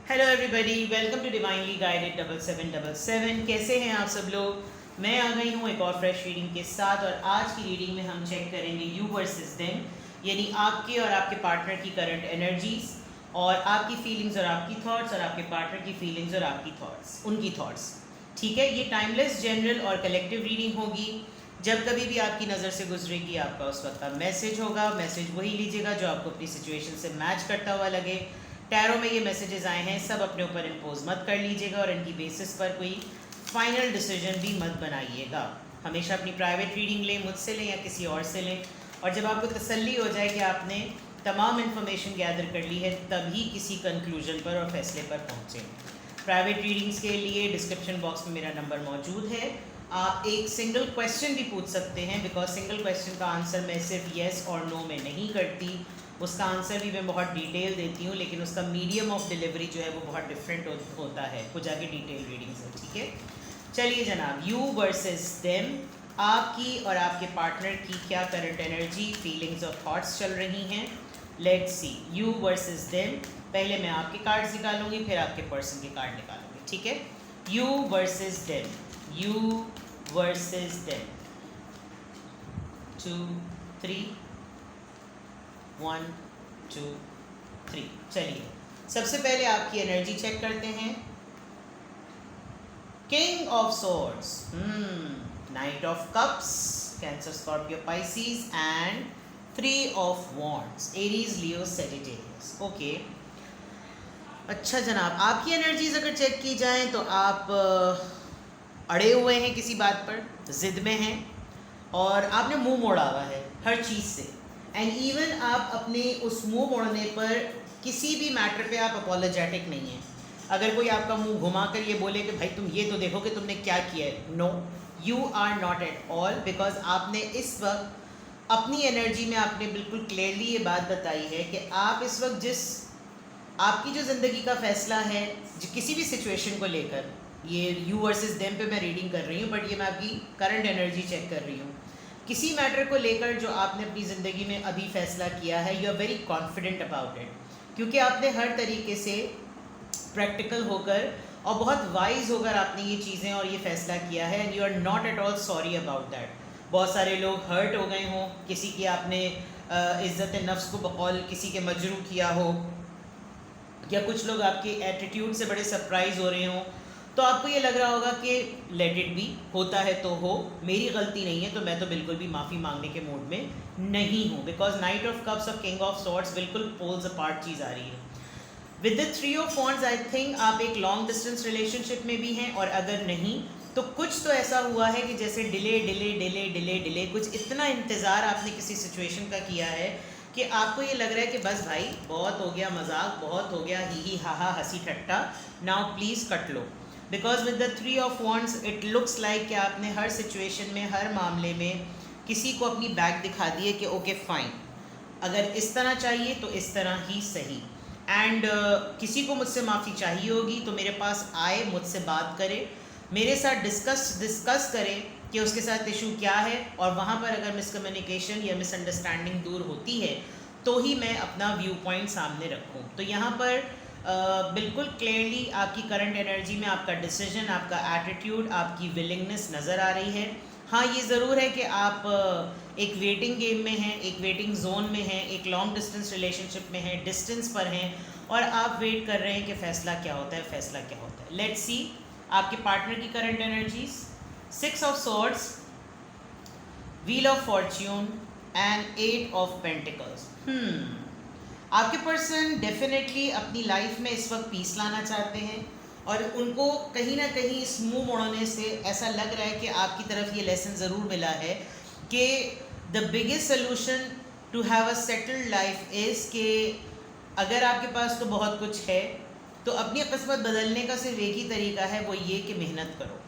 Hello everybody, welcome to divinely guided 7777। कैसे हैं आप सब लोग। मैं आ गई हूँ एक और फ्रेश रीडिंग के साथ और आज की रीडिंग में हम चेक करेंगे यू वर्सेस देम, यानी आपके और आपके पार्टनर की करंट एनर्जीज और आपकी फीलिंग्स और आपकी थॉट्स और आपके पार्टनर की फीलिंग्स और आपकी थॉट्स, उनकी थॉट्स। ठीक है, ये टाइमलेस, जनरल और कलेक्टिव रीडिंग होगी। जब कभी भी आपकी नज़र से गुजरेगी आपका उस वक्त का मैसेज होगा। मैसेज वही लीजिएगा जो आपको अपनी सिचुएशन से मैच करता हुआ लगे। टैरो में ये मैसेजेस आए हैं, सब अपने ऊपर इम्पोज मत कर लीजिएगा और इनकी बेसिस पर कोई फाइनल डिसीजन भी मत बनाइएगा। हमेशा अपनी प्राइवेट रीडिंग लें, मुझसे लें या किसी और से लें, और जब आपको तसल्ली हो जाए कि आपने तमाम इन्फॉर्मेशन गैदर कर ली है तभी किसी कंक्लूजन पर और फैसले पर पहुँचें। प्राइवेट रीडिंग्स के लिए डिस्क्रिप्शन बॉक्स में मेरा नंबर मौजूद है। आप एक सिंगल क्वेश्चन भी पूछ सकते हैं, बिकॉज सिंगल क्वेश्चन का आंसर मैं सिर्फ येस और नो में नहीं करती, उसका आंसर भी मैं बहुत डिटेल देती हूँ, लेकिन उसका मीडियम ऑफ डिलीवरी जो है वो बहुत डिफरेंट होता है कुछ आगे डिटेल रीडिंग से। ठीक है, चलिए जनाब, यू वर्सेस देम, आपकी और आपके पार्टनर की क्या करंट एनर्जी, फीलिंग्स और थॉट्स चल रही हैं। Let's see, you versus them. पहले मैं आपके कार्ड्स निकालूंगी, फिर आपके पर्सन के कार्ड निकालूंगी। ठीक है, you versus them, you versus them. 2 3 1 2 3। चलिए, सबसे पहले आपकी एनर्जी चेक करते हैं। King of swords, night of cups, cancer, Scorpio, Pisces, and 3 of wands, Aries, Leo, Sagittarius. Okay, अच्छा जनाब, आपकी एनर्जीज अगर चेक की जाए तो आप अड़े हुए हैं किसी बात पर, जिद में हैं और आपने मुंह मोड़ा हुआ है हर चीज़ से। एंड इवन आप अपने उस मुंह मोड़ने पर किसी भी मैटर पे आप अपोलोजेटिक नहीं हैं। अगर कोई आपका मुंह घुमा कर ये बोले कि भाई तुम ये तो देखो कि तुमने क्या किया है, no, you are not at all, because आपने इस वक्त अपनी एनर्जी में आपने बिल्कुल क्लियरली ये बात बताई है कि आप इस वक्त जिस आपकी जो ज़िंदगी का फैसला है किसी भी सिचुएशन को लेकर, ये यू वर्सेस देम पे मैं रीडिंग कर रही हूँ, बट ये मैं आपकी करंट एनर्जी चेक कर रही हूँ। किसी मैटर को लेकर जो आपने अपनी ज़िंदगी में अभी फ़ैसला किया है, you are very confident about it, क्योंकि आपने हर तरीके से प्रैक्टिकल होकर और बहुत वाइज होकर आपने ये चीज़ें और ये फ़ैसला किया है, and you are not at all sorry about that. बहुत सारे लोग हर्ट हो गए हों, किसी की आपने इज़्ज़त नफ्स को बकौल किसी के मजरू किया हो, या कुछ लोग आपके एटीट्यूड से बड़े सरप्राइज़ हो रहे हों, तो आपको ये लग रहा होगा कि लेट इट बी, होता है तो हो, मेरी गलती नहीं है, तो मैं तो बिल्कुल भी माफ़ी मांगने के मूड में नहीं हूँ, बिकॉज नाइट ऑफ कप्स और किंग ऑफ सॉर्ड्स बिल्कुल पोल्स अपार्ट चीज़ आ रही है। With the 3 of wands I think आप एक लॉन्ग डिस्टेंस रिलेशनशिप में भी हैं, और अगर नहीं तो कुछ तो ऐसा हुआ है कि जैसे delay delay delay delay delay, कुछ इतना इंतज़ार आपने किसी सिचुएशन का किया है कि आपको ये लग रहा है कि बस भाई बहुत हो गया मजाक, बहुत हो गया ही हा हा हंसी ठट्टा, नाउ प्लीज़ कट लो। Because with the 3 of wands it looks like कि आपने हर सिचुएशन में, हर मामले में किसी को अपनी बैक दिखा दी है कि ओके फाइन, अगर इस तरह चाहिए तो इस तरह ही सही, एंड किसी को मुझसे माफ़ी चाहिए होगी तो मेरे पास आए, मुझसे बात करे, मेरे साथ डिस्कस करे कि उसके साथ इशू क्या है, और वहाँ पर अगर मिसकम्युनिकेशन या मिसअंडरस्टैंडिंग दूर होती है तो ही मैं अपना व्यू पॉइंट सामने रखूँ। तो यहाँ पर बिल्कुल क्लियरली आपकी करंट एनर्जी में आपका डिसीजन, आपका एटीट्यूड, आपकी विलिंगनेस नज़र आ रही है। हाँ, ये ज़रूर है कि आप एक वेटिंग गेम में हैं, एक वेटिंग जोन में हैं, एक लॉन्ग डिस्टेंस रिलेशनशिप में हैं, डिस्टेंस पर हैं, और आप वेट कर रहे हैं कि फ़ैसला क्या होता है, फ़ैसला क्या होता है। लेट्स सी आपके पार्टनर की current energies. 6 of swords, wheel of Fortune, and 8 of pentacles. आपके पर्सन डेफिनेटली अपनी लाइफ में इस वक्त पीस लाना चाहते हैं, और उनको कहीं ना कहीं इस मुंह मोड़ने से ऐसा लग रहा है कि आपकी तरफ ये लेसन ज़रूर मिला है कि the biggest solution to have a settled life is कि अगर आपके पास तो बहुत कुछ है तो अपनी किस्मत बदलने का सिर्फ एक ही तरीका है, वो ये कि मेहनत करो।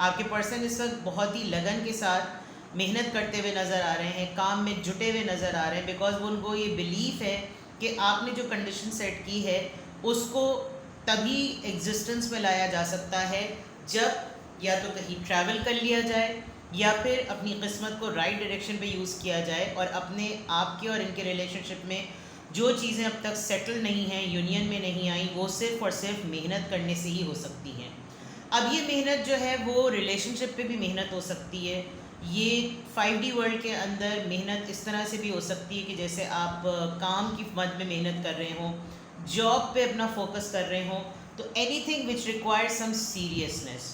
आपके पर्सन इस वक्त बहुत ही लगन के साथ मेहनत करते हुए नज़र आ रहे हैं, काम में जुटे हुए नज़र आ रहे हैं, बिकॉज उनको ये बिलीफ है कि आपने जो कंडीशन सेट की है उसको तभी एग्जिस्टेंस में लाया जा सकता है जब या तो कहीं ट्रैवल कर लिया जाए या फिर अपनी किस्मत को राइट डायरेक्शन पे यूज़ किया जाए, और अपने आपके और इनके रिलेशनशिप में जो चीज़ें अब तक सेटल नहीं हैं, यूनियन में नहीं आई, वो सिर्फ़ और सिर्फ मेहनत करने से ही हो सकती हैं। अब ये मेहनत जो है वो रिलेशनशिप पे भी मेहनत हो सकती है। ये 5D वर्ल्ड के अंदर मेहनत इस तरह से भी हो सकती है कि जैसे आप काम की मद में मेहनत कर रहे हो, जॉब पे अपना फोकस कर रहे हो, तो anything which require some seriousness.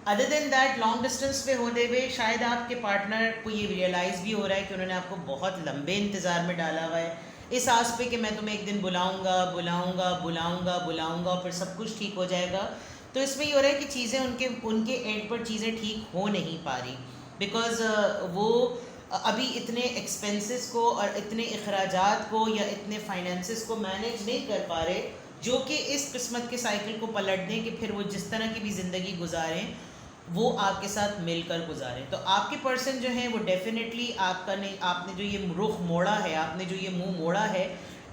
Other than that, long distance पे होते हुए शायद आपके पार्टनर को ये रियलाइज़ भी हो रहा है कि उन्होंने आपको बहुत लंबे इंतज़ार में डाला हुआ है, इस आस पे कि मैं तुम्हें एक दिन बुलाऊंगा बुलाऊंगा बुलाऊंगा बुलाऊंगा और फिर सब कुछ ठीक हो जाएगा। तो इसमें ये हो रहा है कि चीज़ें उनके एंड पर चीज़ें ठीक हो नहीं पा रही, बिकॉज़ वो अभी इतने एक्सपेंसेस को और इतने अखराजात को या इतने फाइनेंसेस को मैनेज नहीं कर पा रहे, जो कि इस किस्मत के साइकिल को पलट दें कि फिर वो जिस तरह की भी ज़िंदगी गुजारें वो आपके साथ मिलकर गुजारें। तो आपके पर्सन जो हैं वो डेफिनेटली आपने जो ये रुख मोड़ा है, आपने जो ये मुंह मोड़ा है,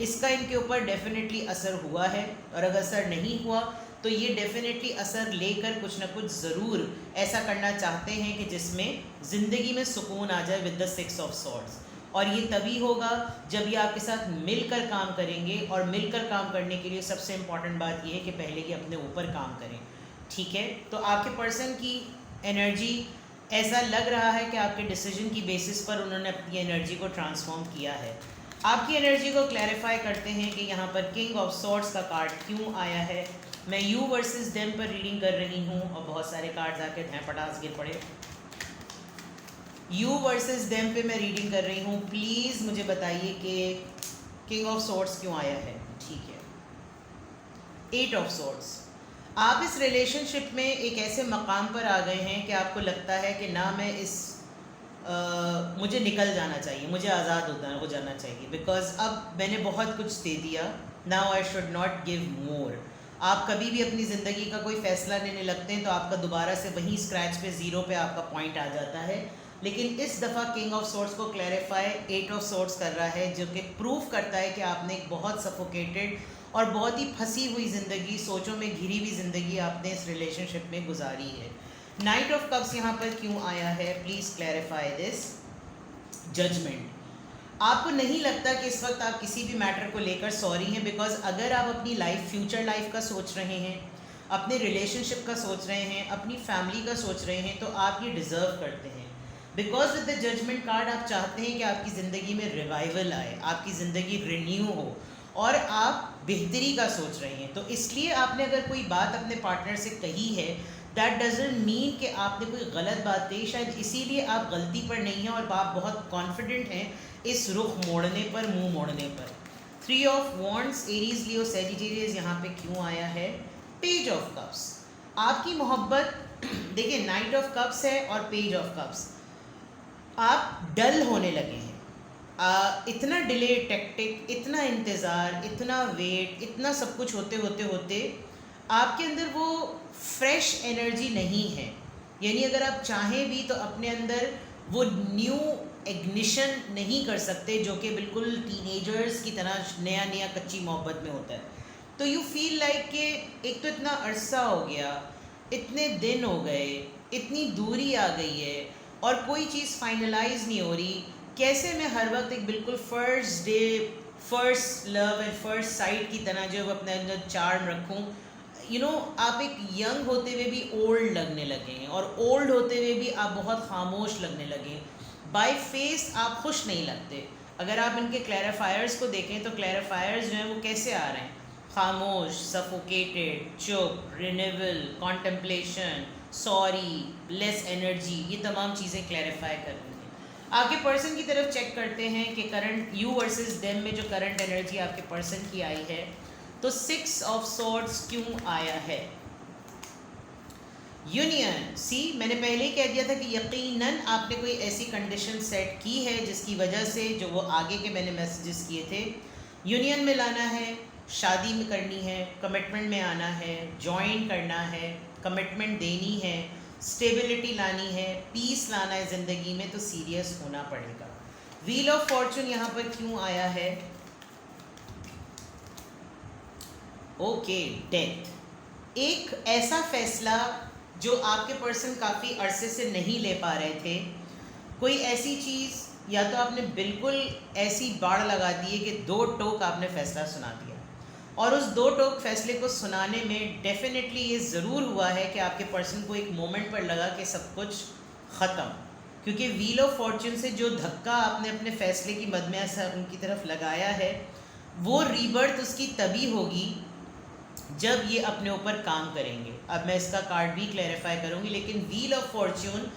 इसका इनके ऊपर डेफिनेटली असर हुआ है। और अगर असर नहीं हुआ तो ये डेफिनेटली असर लेकर कुछ ना कुछ ज़रूर ऐसा करना चाहते हैं कि जिसमें ज़िंदगी में सुकून आ जाए विद द 6 ऑफ सॉर्ड्स। और ये तभी होगा जब ये आपके साथ मिलकर काम करेंगे, और मिलकर काम करने के लिए सबसे इम्पॉर्टेंट बात ये है कि पहले ये अपने ऊपर काम करें। ठीक है, तो आपके पर्सन की एनर्जी ऐसा लग रहा है कि आपके डिसीजन की बेसिस पर उन्होंने अपनी एनर्जी को ट्रांसफॉर्म किया है। आपकी एनर्जी को क्लैरिफाई करते हैं कि यहाँ पर किंग ऑफ सॉर्ड्स का कार्ड क्यों आया है। मैं यू वर्सेस देम पर रीडिंग कर रही हूँ और बहुत सारे कार्ड्स आके धैपटास गिर पड़े। यू वर्सेस देम पे मैं रीडिंग कर रही हूँ। प्लीज़ मुझे बताइए कि किंग ऑफ सॉर्ड्स क्यों आया है। ठीक है, 8 ऑफ सॉर्ड्स। आप इस रिलेशनशिप में एक ऐसे मकाम पर आ गए हैं कि आपको लगता है कि ना मैं मुझे निकल जाना चाहिए, मुझे आज़ाद हो जाना चाहिए, बिकॉज़ अब मैंने बहुत कुछ दे दिया। Now I should not give more. आप कभी भी अपनी ज़िंदगी का कोई फ़ैसला लेने लगते हैं तो आपका दोबारा से वहीं स्क्रैच पे, ज़ीरो पे आपका पॉइंट आ जाता है। लेकिन इस दफ़ा किंग ऑफ सॉर्ड्स को क्लैरिफाई 8 ऑफ सॉर्ड्स कर रहा है, जो कि प्रूफ करता है कि आपने एक बहुत सफोकेटेड और बहुत ही फंसी हुई ज़िंदगी, सोचों में घिरी हुई ज़िंदगी आपने इस रिलेशनशिप में गुजारी है। नाइट ऑफ कप्स यहाँ पर क्यों आया है, प्लीज़ क्लैरिफाई दिस। जजमेंट। आपको नहीं लगता कि इस वक्त आप किसी भी मैटर को लेकर सॉरी हैं, बिकॉज अगर आप अपनी लाइफ, फ्यूचर लाइफ का सोच रहे हैं, अपने रिलेशनशिप का सोच रहे हैं, अपनी फैमिली का सोच रहे हैं, तो आप ये डिज़र्व करते हैं। Because with the judgement card आप चाहते हैं कि आपकी ज़िंदगी में रिवाइवल आए, आपकी ज़िंदगी रिन्यू हो और आप बेहतरी का सोच रहे हैं। तो इसलिए आपने अगर कोई बात अपने पार्टनर से कही है, दैट डजंट मीन कि आपने कोई गलत बात कही, शायद इसीलिए आप गलती पर नहीं हैं और आप बहुत कॉन्फिडेंट हैं इस रुख मोड़ने पर, मुंह मोड़ने पर। 3 of wands, Aries, Leo, Sagittarius यहाँ पे क्यों आया है। Page of cups. आपकी मोहब्बत देखिए, नाइट ऑफ कप्स है और पेज ऑफ कप्स। आप डल होने लगे हैं। इतना डिले, टेक्टिक, इतना इंतज़ार, इतना वेट, इतना सब कुछ होते होते होते आपके अंदर वो फ्रेश एनर्जी नहीं है। यानी अगर आप चाहें भी तो अपने अंदर वो न्यू इग्निशन नहीं कर सकते, जो कि बिल्कुल टीनेजर्स की तरह नया नया कच्ची मोहब्बत में होता है। तो यू फील लाइक कि एक तो इतना अरसा हो गया, इतने दिन हो गए, इतनी दूरी आ गई है और कोई चीज़ फाइनलाइज नहीं हो रही। कैसे मैं हर वक्त एक बिल्कुल first day, first love and first sight की तरह जो अपने अंदर चार्म रखूं। यू नो, आप एक यंग होते हुए भी ओल्ड लगने लगे हैं और ओल्ड होते हुए भी आप बहुत खामोश लगने लगे हैं। बाय फेस आप खुश नहीं लगते। अगर आप इनके क्लैरिफायर्स को देखें तो क्लैरिफायर्स जो हैं वो कैसे आ रहे हैं, खामोश, सफोकेटेड, चुप, renewal, contemplation, sorry, less energy, ये तमाम चीज़ें क्लैरिफाई कर रही हैं। आपके पर्सन की तरफ चेक करते हैं कि करंट यू वर्सेस देम में जो करंट एनर्जी आपके पर्सन की आई है, तो 6 ऑफ सॉर्ड्स क्यों आया है। यूनियन। सी, मैंने पहले ही कह दिया था कि यकीनन आपने कोई ऐसी कंडीशन सेट की है जिसकी वजह से जो वो आगे के मैंने मैसेजेस किए थे, यूनियन में लाना है, शादी में करनी है, कमिटमेंट में आना है, जॉइन करना है, कमिटमेंट देनी है, स्टेबिलिटी लानी है, पीस लाना है ज़िंदगी में, तो सीरियस होना पड़ेगा। व्हील ऑफ फॉर्चून यहाँ पर क्यों आया है। Okay, death. एक ऐसा फैसला जो आपके पर्सन काफ़ी अरसे से नहीं ले पा रहे थे, कोई ऐसी चीज़ या तो आपने बिल्कुल ऐसी बाढ़ लगा दी है कि 2 टोक आपने फैसला सुना दिया, और उस 2 टोक फैसले को सुनाने में डेफिनेटली ये ज़रूर हुआ है कि आपके पर्सन को एक मोमेंट पर लगा कि सब कुछ ख़त्म, क्योंकि व्हील ऑफ फॉर्च्यून से जो धक्का आपने अपने फैसले की मद में ऐसा उनकी तरफ लगाया है, वो रीबर्थ उसकी तभी होगी जब ये अपने ऊपर काम करेंगे। अब मैं इसका कार्ड भी क्लैरिफाई करूँगी, लेकिन व्हील ऑफ फॉर्च्यून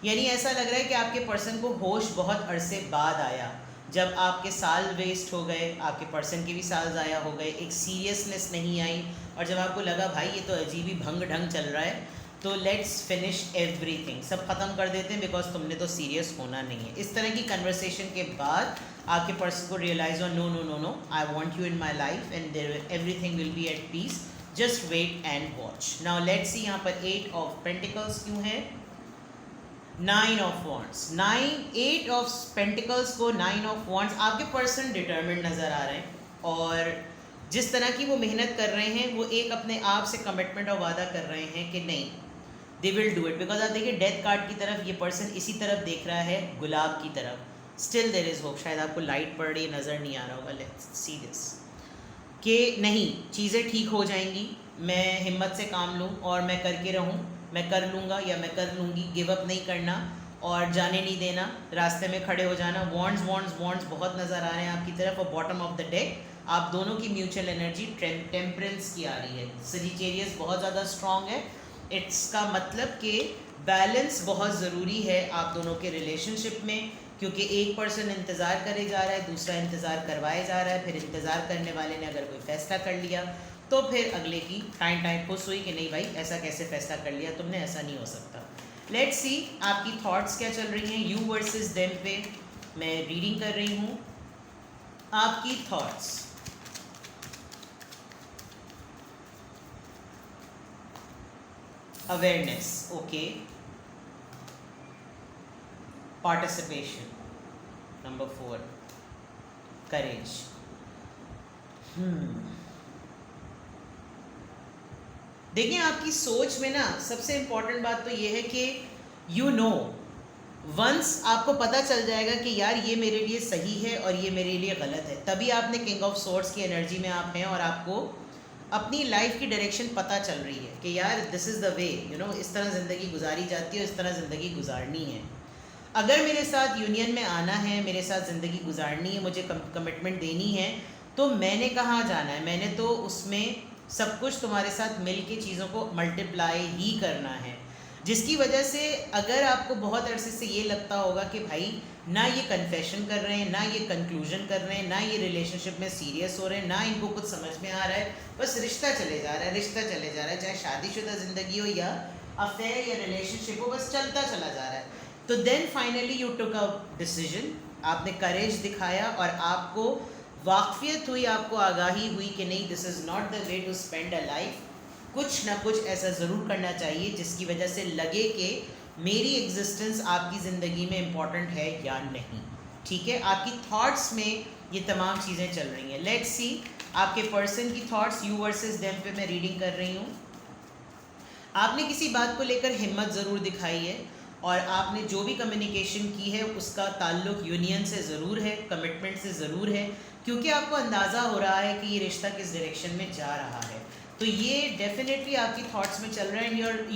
यानी ऐसा लग रहा है कि आपके पर्सन को होश बहुत अरसे बाद आया, जब आपके साल वेस्ट हो गए, आपके पर्सन के भी साल ज़ाया हो गए, एक सीरियसनेस नहीं आई, और जब आपको लगा भाई ये तो अजीब ही भंग ढंग चल रहा है, तो लेट्स फिनिश एवरीथिंग, सब ख़त्म कर देते हैं बिकॉज तुमने तो सीरियस होना नहीं है। इस तरह की कन्वर्सेशन के बाद आपके पर्सन को रियलाइज हुआ no no no no, I want you in my life and there everything will be at peace, just wait and watch. Now let's see यहाँ पर 8 ऑफ पेंटिकल्स क्यों है, 9 ऑफ वॉन्ड्स, 8 ऑफ पेंटिकल्स को 9 of wands. आपके person determined नज़र आ रहे हैं, और जिस तरह की वो मेहनत कर रहे हैं वो एक अपने आप से कमिटमेंट और वादा कर रहे हैं कि नहीं, they will do it. Because आप देखिए डेथ कार्ड की तरफ ये पर्सन इसी तरफ देख रहा है, गुलाब की तरफ, स्टिल देयर इज़ होप। शायद आपको लाइट पड़ रही नज़र नहीं आ रहा होगा, लेट्स सी दिस, कि नहीं चीज़ें ठीक हो जाएंगी, मैं हिम्मत से काम लूँ और मैं करके रहूँ, मैं कर लूँगा या मैं कर लूँगी, गिव अप नहीं करना और जाने नहीं देना, रास्ते में खड़े हो जाना। वॉन्ड्स वॉन्ड्स वॉन्ड्स बहुत नज़र आ रहे हैं आपकी तरफ, और बॉटम ऑफ द डेक आप दोनों की म्यूचुअल एनर्जी टेम्परेंस की आ रही है। सजिटेरियस बहुत ज़्यादा स्ट्रॉन्ग है, इसका मतलब कि बैलेंस बहुत ज़रूरी है आप दोनों के रिलेशनशिप में, क्योंकि एक पर्सन इंतज़ार करे जा रहा है, दूसरा इंतज़ार करवाए जा रहा है, फिर इंतज़ार करने वाले ने अगर कोई फ़ैसला कर लिया तो फिर अगले की टाइम खुश हुई कि नहीं भाई ऐसा कैसे फ़ैसला कर लिया तुमने, ऐसा नहीं हो सकता। लेट्स सी आपकी थॉट्स क्या चल रही हैं, यू वर्सेस देम पे मैं रीडिंग कर रही हूँ। आपकी thoughts, awareness, okay, participation, number 4, करेज। देखिए आपकी सोच में ना सबसे इम्पॉर्टेंट बात तो ये है कि यू नो, वंस आपको पता चल जाएगा कि यार ये मेरे लिए सही है और ये मेरे लिए गलत है, तभी आपने किंग ऑफ सोर्ड्स की एनर्जी में आप हैं और आपको अपनी लाइफ की डायरेक्शन पता चल रही है कि यार this is the way, you know, इस तरह ज़िंदगी गुजारी जाती है, इस तरह ज़िंदगी गुजारनी है। अगर मेरे साथ यूनियन में आना है, मेरे साथ ज़िंदगी गुजारनी है, मुझे कमिटमेंट देनी है, तो मैंने कहाँ जाना है, मैंने तो उसमें सब कुछ तुम्हारे साथ मिल के चीज़ों को मल्टीप्लाई ही करना है। जिसकी वजह से अगर आपको बहुत अरसे से ये लगता होगा कि भाई ना ये कन्फेशन कर रहे हैं, ना ये कंक्लूजन कर रहे हैं, ना ये रिलेशनशिप में सीरियस हो रहे हैं, ना इनको कुछ समझ में आ रहा है, बस रिश्ता चले जा रहा है, रिश्ता चले जा रहा है, चाहे शादीशुदा ज़िंदगी हो या अफेयर या रिलेशनशिप हो, बस चलता चला जा रहा है, तो then finally you took a decision, आपने करेज दिखाया और आपको वाकफियत हुई, आपको आगाही हुई कि नहीं this is not the way to spend a life, कुछ ना कुछ ऐसा ज़रूर करना चाहिए जिसकी वजह से लगे कि मेरी एग्जिस्टेंस आपकी ज़िंदगी में इम्पॉर्टेंट है या नहीं। ठीक है, आपकी थॉट्स में ये तमाम चीज़ें चल रही हैं। लेट्स सी आपके पर्सन की थॉट्स, यू वर्सेस देम पे मैं रीडिंग कर रही हूँ। आपने किसी बात को लेकर हिम्मत ज़रूर दिखाई है और आपने जो भी कम्युनिकेशन की है उसका ताल्लुक़ यूनियन से ज़रूर है, कमिटमेंट से ज़रूर है, क्योंकि आपको अंदाज़ा हो रहा है कि ये रिश्ता किस डायरेक्शन में जा रहा है। तो ये डेफिनेटली आपकी थॉट्स में चल रहा है and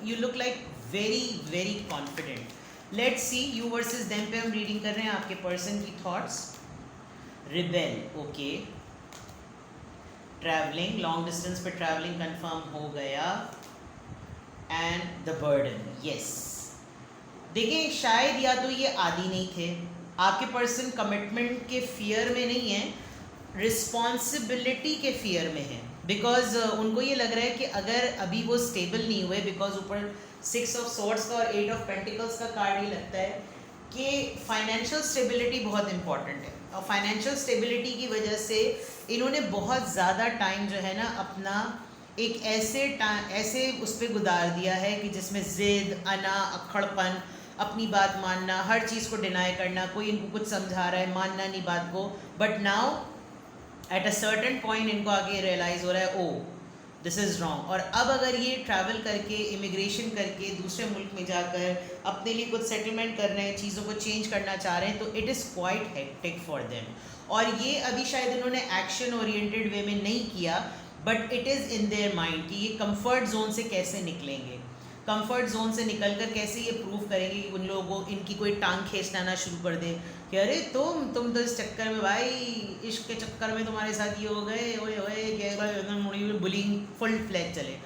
you look like very very confident. Let's see you versus them पे हम रीडिंग कर रहे हैं आपके पर्सन की thoughts. Rebel, okay, travelling, long distance पे ट्रैवलिंग कंफर्म हो गया, एंड द बर्डन, यस। देखिए शायद या तो ये आदी नहीं थे, आपके पर्सन कमिटमेंट के फियर में नहीं है, रिस्पॉन्सिबिलिटी के फियर में है, बिकॉज उनको ये लग रहा है कि अगर अभी वो स्टेबल नहीं हुए, बिकॉज ऊपर 6 ऑफ सॉर्ड्स का और 8 ऑफ पेंटिकल्स का कार्ड ही लगता है कि फाइनेंशियल स्टेबिलिटी बहुत इंपॉर्टेंट है, और फाइनेंशियल स्टेबिलिटी की वजह से इन्होंने बहुत ज़्यादा टाइम जो है ना अपना एक ऐसे उस पर गुजार दिया है कि जिसमें ज़िद, अना, अक्खड़पन, अपनी बात मानना, हर चीज़ को डिनाई करना, कोई इनको कुछ समझा रहा है मानना नहीं बात को, but now at a certain point इनको आगे रियलाइज़ हो रहा है, ओ दिस इज़ रॉन्ग। और अब अगर ये ट्रैवल करके इमिग्रेशन करके दूसरे मुल्क में जाकर अपने लिए कुछ सेटलमेंट कर रहे हैं, चीज़ों को चेंज करना चाह रहे हैं, तो it is quite hectic for them. और ये अभी शायद इन्होंने एक्शन ओरिएंटेड वे में नहीं किया, but it is in their mind कि ये कंफर्ट जोन से कैसे निकलेंगे, कंफर्ट जोन से निकलकर कैसे ये प्रूव करेंगे कि उन लोगों को इनकी कोई टांग खींचना ना शुरू कर दे कि अरे तुम तो इस चक्कर में भाई, इश्क के चक्कर में तुम्हारे साथ ये हो गए, ओए ओए क्या बुलिंग फुल फ्लैग चले।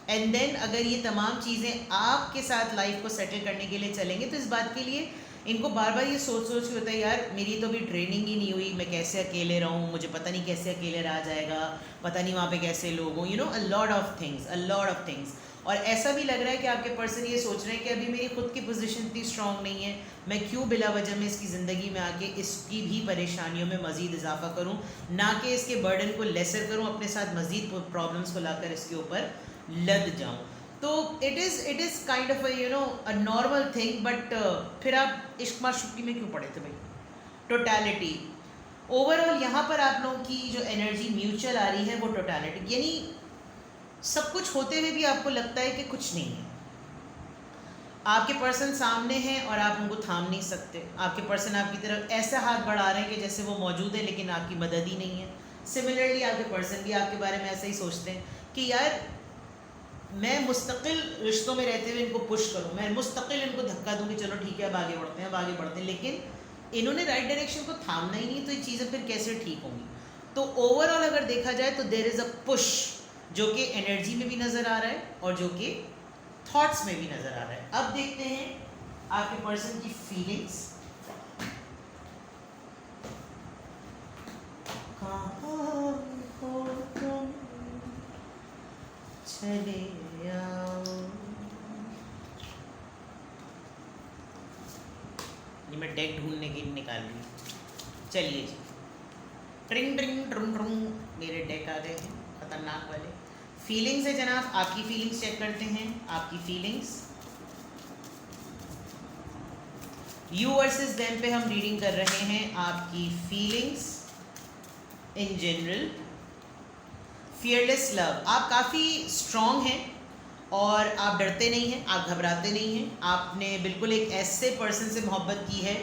एंड देन अगर ये तमाम चीज़ें आपके साथ लाइफ को सेटल करने के लिए चलेंगे, तो इस बात के लिए इनको बार बार ये सोच के होता है यार मेरी तो अभी ट्रेनिंग ही नहीं हुई, मैं कैसे अकेले रहूँ, मुझे पता नहीं कैसे अकेले रहा जाएगा, पता नहीं वहाँ पे कैसे लोग हों, you know, a lot of things. और ऐसा भी लग रहा है कि आपके पर्सन ये सोच रहे हैं कि अभी मेरी खुद की पोजीशन इतनी स्ट्रांग नहीं है, मैं क्यों बिला वजह में इसकी ज़िंदगी में आके इसकी भी परेशानियों में मज़ीद इजाफा करूं, ना कि इसके बर्डन को लेसर करूं, अपने साथ मज़ीद प्रॉब्लम्स को लाकर इसके ऊपर लद जाऊं। तो it is kind of you know a normal thing. But फिर आप इश्क माशूकी में क्यों पड़े थे भाई? टोटलिटी ओवरऑल यहाँ पर आप लोगों की जो एनर्जी म्यूचुअल आ रही है वो टोटलिटी, यानी सब कुछ होते हुए भी आपको लगता है कि कुछ नहीं है। आपके पर्सन सामने हैं और आप उनको थाम नहीं सकते, आपके पर्सन आपकी तरफ ऐसा हाथ बढ़ा रहे हैं कि जैसे वो मौजूद है लेकिन आपकी मदद ही नहीं है। सिमिलरली आपके पर्सन भी आपके बारे में ऐसा ही सोचते हैं कि यार मैं मुस्तकिल रिश्तों में रहते हुए इनको पुश करूं, मैं मुस्तकिल इनको धक्का दूं कि चलो ठीक है अब आगे बढ़ते हैं, लेकिन इन्होंने राइट डायरेक्शन को थामना ही नहीं, तो ये चीज़ें फिर कैसे ठीक होंगी? तो ओवरऑल अगर देखा जाए तो देयर इज़ अ पुश जो कि एनर्जी में भी नज़र आ रहा है और जो कि थॉट्स में भी नज़र आ रहा है। अब देखते हैं आपके पर्सन की फीलिंग्स। कहाँ हो तुम चले आओ। ये मैं डेक ढूंढने की निकाल ली। चलिए जी, ट्रिंग ट्रिंग ट्रुंग ट्रुंग मेरे डेक आ गए हैं खतरनाक वाले। फीलिंग्स है जनाब, आपकी फीलिंग्स चेक करते हैं। आपकी फीलिंग्स यू वर्सेस देम पे हम रीडिंग कर रहे हैं। आपकी feelings in general. Fearless love, आप काफ़ी स्ट्रॉन्ग हैं और आप डरते नहीं हैं, आप घबराते नहीं हैं। आपने बिल्कुल एक ऐसे पर्सन से मोहब्बत की है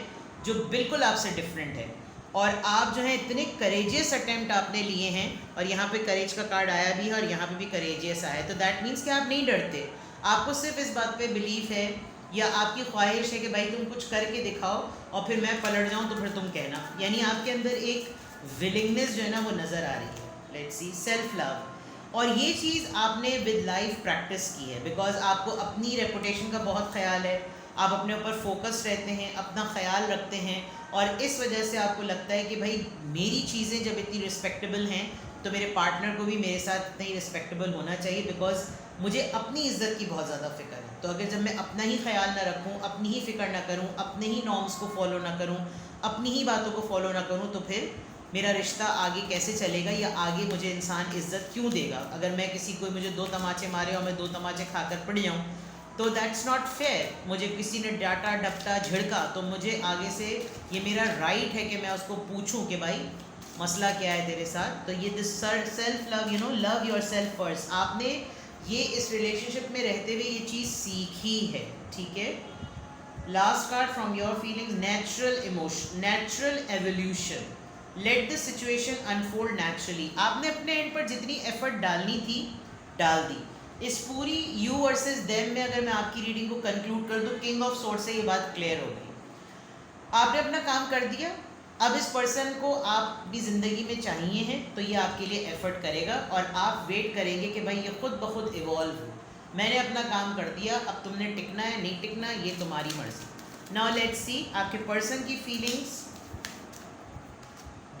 जो बिल्कुल आपसे डिफरेंट है, और आप जो है इतने करेजियस अटेम्प्ट आपने लिए हैं, और यहाँ पे करेज का कार्ड आया भी है और यहाँ पे भी करेजियस आया है, तो दैट मीन्स कि आप नहीं डरते। आपको सिर्फ इस बात पे बिलीफ है या आपकी ख्वाहिश है कि भाई तुम कुछ करके दिखाओ और फिर मैं पलट जाऊँ तो फिर तुम कहना, यानी आपके अंदर एक विलिंगनेस जो है ना वो नज़र आ रही है। लेट्स सी, सेल्फ लव, और ये चीज़ आपने विद लाइफ प्रैक्टिस की है, बिकॉज आपको अपनी रेपुटेशन का बहुत ख्याल है, आप अपने ऊपर फोकस रहते हैं, अपना ख्याल रखते हैं, और इस वजह से आपको लगता है कि भाई मेरी चीज़ें जब इतनी रिस्पेक्टेबल हैं तो मेरे पार्टनर को भी मेरे साथ इतना ही रिस्पेक्टेबल होना चाहिए, बिकॉज मुझे अपनी इज़्ज़त की बहुत ज़्यादा फ़िक्र है। तो अगर जब मैं अपना ही ख्याल ना रखूँ, अपनी ही फ़िक्र ना करूँ, अपने ही नॉर्म्स को फॉलो ना करूँ, अपनी ही बातों को फॉलो ना करूँ, तो फिर मेरा रिश्ता आगे कैसे चलेगा, या आगे मुझे इंसान इज़्ज़त क्यों देगा? अगर मैं किसी को मुझे 2 तमाचे मारे और मैं 2 तमाचे खाकर पड़ जाऊँ तो दैट्स नॉट फेयर। मुझे किसी ने डांटा डपटा झिड़का तो मुझे आगे से ये मेरा राइट है कि मैं उसको पूछूं कि भाई मसला क्या है तेरे साथ। तो ये this self love, you know, love your self first, आपने ये इस रिलेशनशिप में रहते हुए ये चीज़ सीखी है, ठीक है। Last card from your feelings, natural emotion, natural evolution, let the situation unfold naturally. आपने अपने एंड पर जितनी एफर्ट डालनी थी डाल दी। इस पूरी यू वर्सेस देम में अगर मैं आपकी रीडिंग को कंक्लूड कर दूँ, किंग ऑफ सोर्ड से ये बात क्लियर हो गई। आपने अपना काम कर दिया, अब इस पर्सन को आप भी ज़िंदगी में चाहिए हैं तो ये आपके लिए एफर्ट करेगा, और आप वेट करेंगे कि भाई ये खुद ब खुद इवॉल्व हो। मैंने अपना काम कर दिया, अब तुमने टिकना है नहीं टिकना ये तुम्हारी मर्जी। नाउ लेट्स सी आपके पर्सन की फीलिंग्स।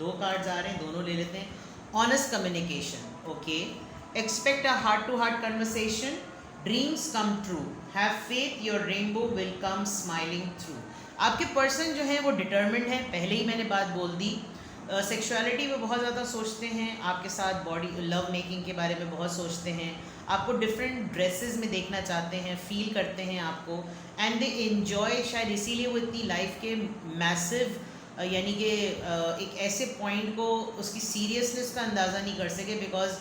2 कार्ड्स आ रहे हैं, दोनों ले लेते हैं। Honest communication, okay. Expect a heart-to-heart conversation. Dreams come true. Have faith. Your rainbow will come smiling through. आपके पर्सन जो है वो डिटर्मिन्ड है, पहले ही मैंने बात बोल दी। सेक्सुअलिटी में बहुत ज़्यादा सोचते हैं, आपके साथ बॉडी लव मेकिंग के बारे में बहुत सोचते हैं, आपको डिफरेंट ड्रेसेस में देखना चाहते हैं, फील करते हैं आपको, एंड दे इन्जॉय। शायद इसीलिए वो इतनी लाइफ के मैसिव यानी कि एक ऐसे पॉइंट को उसकी सीरियसनेस का अंदाज़ा नहीं कर सके, बिकॉज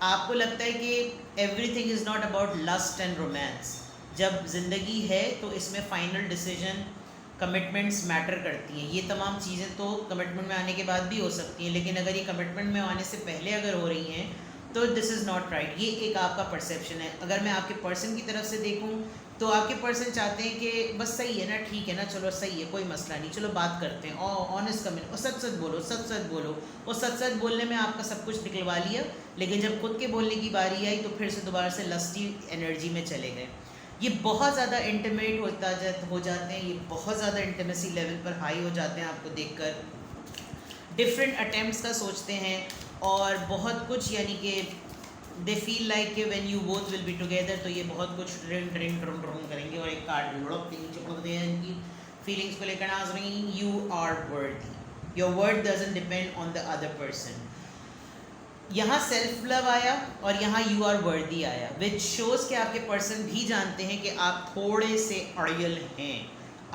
आपको लगता है कि everything is not about lust and romance. जब ज़िंदगी है तो इसमें फ़ाइनल डिसीजन कमिटमेंट्स मैटर करती हैं। ये तमाम चीज़ें तो कमिटमेंट में आने के बाद भी हो सकती हैं, लेकिन अगर ये कमिटमेंट में आने से पहले अगर हो रही हैं तो दिस इज़ नॉट राइट। ये एक आपका परसेप्शन है। अगर मैं आपके पर्सन की तरफ से देखूं तो आपके पर्सन चाहते हैं कि बस सही है ना, ठीक है ना, चलो सही है, कोई मसला नहीं, चलो बात करते हैं, और ऑनेस्ट कम्युनिकेट, और सच सच बोलो, सच सच बोलो। और सच सच बोलने में आपका सब कुछ निकलवा लिया, लेकिन जब खुद के बोलने की बारी आई तो फिर से दोबारा से लस्टी एनर्जी में चले गए। ये बहुत ज़्यादा इंटीमेट हो जाते हैं, ये बहुत ज़्यादा इंटीमेसी लेवल पर हाई हो जाते हैं आपको देखकर। डिफरेंट अटेम्प्ट्स का सोचते हैं और बहुत कुछ, यानी कि दे फील लाइक कि when you both will be together, तो ये बहुत कुछ रिंग रिंग ड्रुम ड्रुम करेंगे और एक कार्ड चिपक हैं इनकी फीलिंग्स को लेकर। नाज़रीन, you are worthy, your worth doesn't depend on the other person. यहाँ सेल्फ लव आया और यहाँ यू आर वर्दी आया, विच शोज़ कि आपके पर्सन भी जानते हैं कि आप थोड़े से अड़ियल हैं।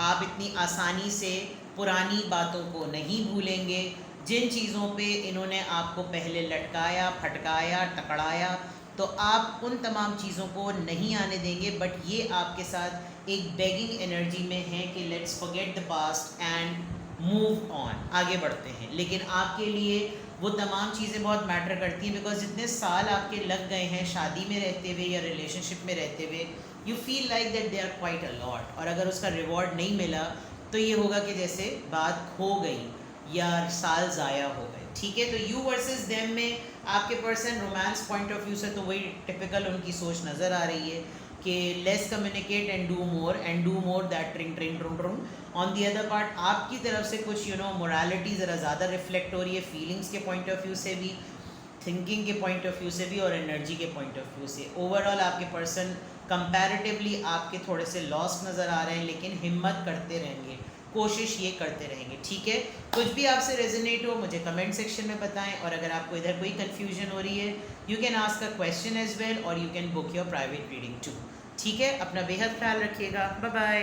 आप इतनी आसानी से पुरानी बातों को नहीं भूलेंगे। जिन चीज़ों पे इन्होंने आपको पहले लटकाया, फटकाया, टकराया, तो आप उन तमाम चीज़ों को नहीं आने देंगे। बट ये आपके साथ एक बेगिंग एनर्जी में है कि let's forget the past and move on, आगे बढ़ते हैं। लेकिन आपके लिए वो तमाम चीज़ें बहुत मैटर करती हैं, बिकॉज जितने साल आपके लग गए हैं शादी में रहते हुए या रिलेशनशिप में रहते हुए, you feel like that they are quite a lot. और अगर उसका रिवॉर्ड नहीं मिला तो ये होगा कि जैसे बात खो गई या साल ज़ाया हो गए। ठीक है, तो यू वर्सेस देम में आपके person romance point of view से तो वही टिपिकल उनकी सोच नज़र आ रही है कि less communicate and do more that ट्रिंग ट्रिंग ट्रुम ट्रुम। ऑन दी अदर पार्ट आपकी तरफ से कुछ मोरालिटी ज़रा ज़्यादा रिफ्लेक्ट हो रही है, फीलिंग्स के पॉइंट ऑफ व्यू से भी, थिंकिंग के पॉइंट ऑफ व्यू से भी और एनर्जी के पॉइंट ऑफ व्यू से। ओवरऑल आपके पर्सन कंपैरेटिवली आपके थोड़े से लॉस्ट नज़र आ रहे हैं, लेकिन हिम्मत करते रहेंगे, कोशिश ये करते रहेंगे। ठीक है, कुछ भी आपसे रेजोनेट हो मुझे कमेंट सेक्शन में बताएं, और अगर आपको इधर कोई कन्फ्यूजन हो रही है you can ask a question as well, और you can book your private reading too. ठीक है, अपना बेहद ख्याल रखिएगा, बाय बाय।